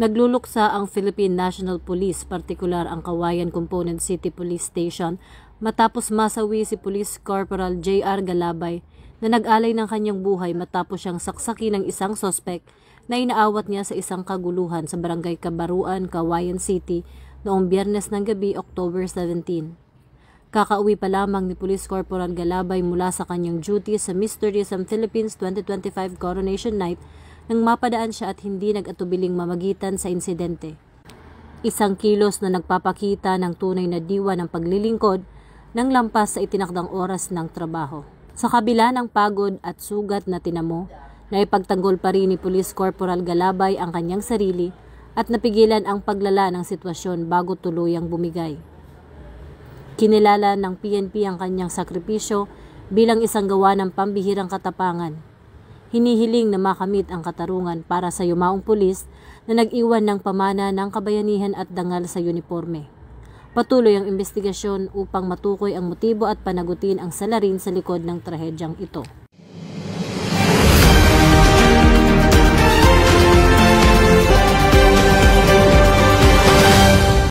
Nagluluksa ang Philippine National Police, partikular ang Kawayan Component City Police Station, matapos masawi si Police Corporal J.R. Galabay na nag-alay ng kanyang buhay matapos siyang saksakin ng isang sospek na inaawat niya sa isang kaguluhan sa Barangay Kabaruan, Kawayan City noong Biyernes ng gabi, October 17. Kakauwi pa lamang ni Police Corporal Galabay mula sa kanyang duty sa Miss Tourism Philippines 2025 Coronation Night nang mapadaan siya at hindi nag-atubiling mamagitan sa insidente. Isang kilos na nagpapakita ng tunay na diwa ng paglilingkod ng lampas sa itinakdang oras ng trabaho. Sa kabila ng pagod at sugat na tinamo, naipagtanggol pa rin ni Police Corporal Galabay ang kanyang sarili at napigilan ang paglala ng sitwasyon bago tuluyang bumigay. Kinilala ng PNP ang kanyang sakripisyo bilang isang gawa ng pambihirang katapangan. Hinihiling na makamit ang katarungan para sa yumaong pulis na nag-iwan ng pamana ng kabayanihan at dangal sa uniforme. Patuloy ang investigasyon upang matukoy ang motibo at panagutin ang salarin sa likod ng trahedyang ito.